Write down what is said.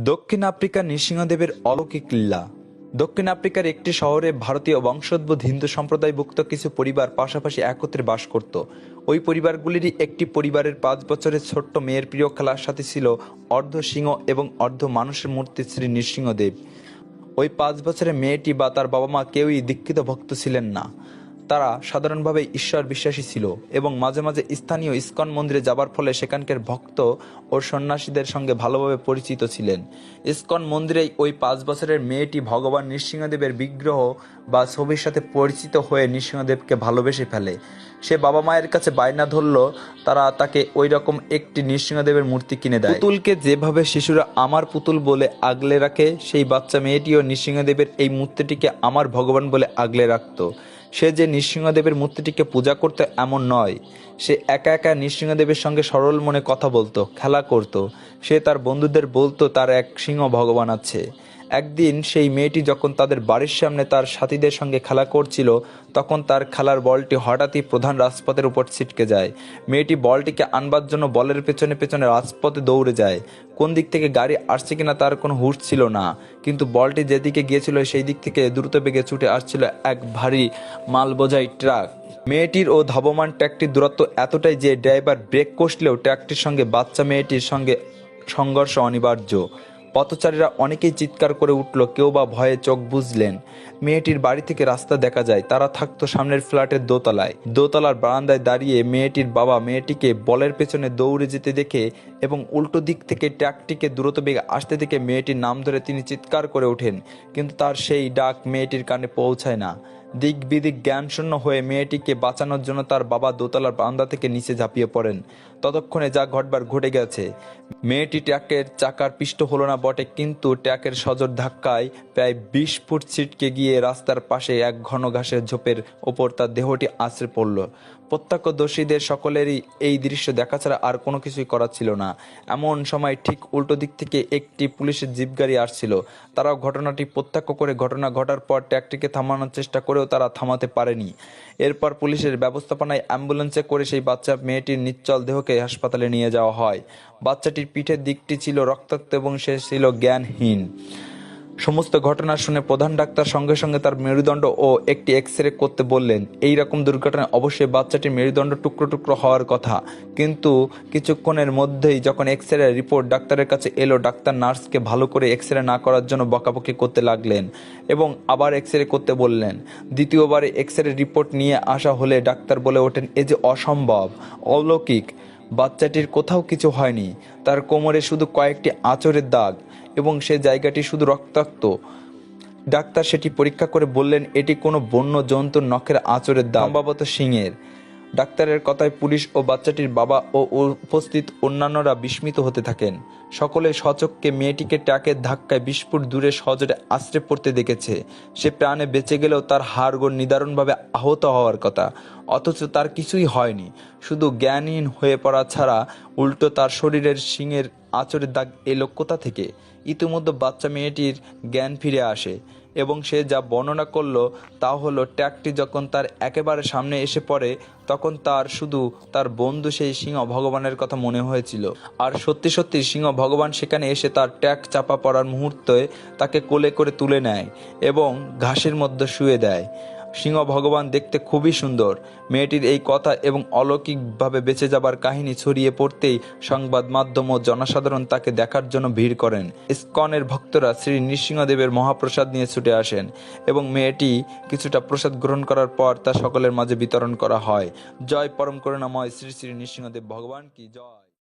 দক্ষিণ আফ্রিকার নৃসিংহদেবের অলৌকিক লীলা। দক্ষিণ আফ্রিকার একটি শহরে ভারতীয় বংশোদ্ভূত হিন্দু সম্প্রদায়ভুক্ত কিছু পরিবার পাশাপাশি একত্রে বাস করত। ওই পরিবারগুলিরই একটি পরিবারের 5 বছরের ছোট্ট মেয়ের প্রিয় খেলার সাথে ছিল অর্ধ সিংহ এবং অর্ধ মানুষের মূর্তি শ্রী নৃসিংহদেব। ওই 5 বছরের মেয়েটি বা তার বাবা মা কেউই দীক্ষিত ভক্ত ছিলেন না। তারা সাধারণভাবে ঈশ্বর বিশ্বাসী ছিল এবং মাঝে মাঝে স্থানীয় ইস্কন মন্দিরে যাবার ফলে সেখানকার ভক্ত ও সন্ন্যাসীদের সঙ্গে ভালোভাবে পরিচিত ছিলেন। ইস্কন মন্দিরেই ওই 5 বছরের মেয়েটি ভগবান নৃসিংহদেবের বিগ্রহ বা ছবির সাথে পরিচিত হয়ে নৃসিংহদেবকে ভালোবেসে ফেলে। সে বাবা মায়ের কাছে বায়না ধরল তারা তাকে ওই রকম একটি নৃসিংহদেবের মূর্তি কিনে দেয়। পুতুলকে যেভাবে শিশুরা আমার পুতুল বলে আগলে রাখে, সেই বাচ্চা মেয়েটিও নৃসিংহদেবের এই মূর্তিটিকে আমার ভগবান বলে আগলে রাখত। সে যে নৃসিংহদেবের মূর্তিটিকে পূজা করতে এমন নয়, সে একা একা নৃসিংহদেবের সঙ্গে সরল মনে কথা বলতো, খেলা করত। সে তার বন্ধুদের বলতো তার এক সিংহ ভগবান আছে। একদিন সেই মেয়েটি যখন তাদের বাড়ির সামনে তার সাথীদের সঙ্গে খেলা করছিল, তখন তার খেলার বলটি হঠাৎই প্রধান রাজপথের উপর ছিটকে যায়। মেয়েটি বলটিকে আনবার জন্য বলের পেছনে পেছনে রাজপথে দৌড়ে যায়। কোন দিক থেকে গাড়ি আসছে কিনা তার কোনো হুঁশ ছিল না, কিন্তু বলটি যেদিকে গিয়েছিল সেই দিক থেকে দ্রুত বেগে ছুটে আসছিল এক ভারী মাল বোঝাই ট্রাক। মেয়েটির ও ধাবমান ট্রাকটির দূরত্ব এতটাই যে ড্রাইভার ব্রেক কষলেও ট্রাকটির সঙ্গে বাচ্চা মেয়েটির সঙ্গে সংঘর্ষ অনিবার্য। পথচারীরা অনেকেই চিৎকার করে উঠল, কেউ বা ভয়ে চোখ বুজলেন। মেয়েটির বাড়ি থেকে রাস্তা দেখা যায়। তারা থাকতো সামনের ফ্ল্যাটের দোতলায়। দোতলার বারান্দায় দাঁড়িয়ে মেয়েটির বাবা মেয়েটিকে বলের পেছনে দৌড়ে যেতে দেখে এবং উল্টো দিক থেকে ট্রাকটিকে দ্রুত বেগে আসতে দেখে মেয়েটির নাম ধরে তিনি চিৎকার করে ওঠেন, কিন্তু তার সেই ডাক মেয়েটির কানে পৌঁছায় না। দিক বিদিক জ্ঞানশূন্য হয়ে মেয়েটিকে বাঁচানোর জন্য তার বাবা দোতলার বারান্দা থেকে নিচে ঝাঁপিয়ে পড়েন। ততক্ষণে যা ঘটবার ঘটে গেছে। মেয়েটি ট্রাকের চাকার পিষ্ট হলো না বটে, কিন্তু ট্রাকের সজোর ধাক্কায় প্রায় 20 ফুট ছিটকে গিয়ে রাস্তার পাশে এক ঘন ঘাসের ঝোপের ওপর তার দেহটি আছড়ে পড়ল। প্রত্যক্ষদর্শীদের সকলেরই এই দৃশ্য দেখা ছাড়া আর কোনো কিছুই করার ছিল না। এমন সময় ঠিক উল্টো দিক থেকে একটি পুলিশের জিপ গাড়ি আসছিল। তারাও ঘটনাটি প্রত্যক্ষ করে ঘটনা ঘটার পর ট্রাকটিকে থামানোর চেষ্টা করেও তারা থামাতে পারেনি। এরপর পুলিশের ব্যবস্থাপনায় অ্যাম্বুলেন্সে করে সেই বাচ্চা মেয়েটির নিশ্চল দেহকে হাসপাতালে নিয়ে যাওয়া হয়। বাচ্চাটির পিঠের দিকটি ছিল রক্তাক্ত এবং সে ছিল জ্ঞানহীন। সমস্ত ঘটনা শুনে প্রধান ডাক্তার সঙ্গে সঙ্গে তার মেরুদণ্ড ও একটি এক্স-রে করতে বললেন। এই রকম দুর্ঘটনায় অবশ্যই বাচ্চাটির মেরুদণ্ড টুকরো টুকরো হওয়ার কথা, কিন্তু কিছুক্ষণের মধ্যেই যখন এক্স-রে রিপোর্ট ডাক্তারের কাছে এলো, ডাক্তার নার্সকে ভালো করে এক্স-রে না করার জন্য বকাবকি করতে লাগলেন এবং আবার এক্স-রে করতে বললেন। দ্বিতীয়বারে এক্স-রে রিপোর্ট নিয়ে আসা হলে ডাক্তার বলে ওঠেন, এ যে অসম্ভব, অলৌকিক। বাচ্চাটির কোথাও কিছু হয়নি, তার কোমরে শুধু কয়েকটি আঁচড়ের দাগ এবং সে জায়গাটি শুধু রক্তাক্ত। ডাক্তার সেটি পরীক্ষা করে বললেন এটি কোনো বন্য জন্তুর নখের আঁচড়ের দাগ, সম্ভবত সিংহের। ডাক্তারের কথায় পুলিশ ও বাচ্চাটির বাবা ও উপস্থিত অন্যান্যরা বিস্মিত হতে থাকেন। সকলে সচক্ষে মেয়েটিকে ট্রাকের ধাক্কায় 20 ফুট দূরে সজোরে আছড়ে পড়তে দেখেছে। সে প্রাণে বেঁচে গেলেও তার হাড়গোড় নিদারুণভাবে আহত হওয়ার কথা, অথচ তার কিছুই হয়নি, শুধু জ্ঞানহীন হয়ে পড়া ছাড়া। উল্টো তার শরীরের শিংয়ের আঁচড়ের দাগ এলো কোথা থেকে? ইতিমধ্যে বাচ্চা মেয়েটির জ্ঞান ফিরে আসে এবং সে যা বর্ণনা করলো তা হলো, ট্রাকটি যখন তার একেবারে সামনে এসে পড়ে তখন তার শুধু তার বন্ধু সেই সিংহ ভগবানের কথা মনে হয়েছিল। আর সত্যি সত্যি সিংহ ভগবান সেখানে এসে তার ট্রাক চাপা পড়ার মুহূর্তে তাকে কোলে করে তুলে নেয় এবং ঘাসের মধ্যে শুয়ে দেয়। সিংহ ভগবান দেখতে খুবই সুন্দর। মেয়েটির এই কথা এবং অলৌকিকভাবে বেঁচে যাবার কাহিনী ছড়িয়ে পড়তেই সংবাদ মাধ্যম ও জনসাধারণ তাকে দেখার জন্য ভিড় করেন। ইস্কনের ভক্তরা শ্রী নৃসিংহদেবের মহাপ্রসাদ নিয়ে ছুটে আসেন এবং মেয়েটি কিছুটা প্রসাদ গ্রহণ করার পর তা সকলের মাঝে বিতরণ করা হয়। জয় পরম করুণাময় শ্রী শ্রী নৃসিংহদেব ভগবান কি জয়।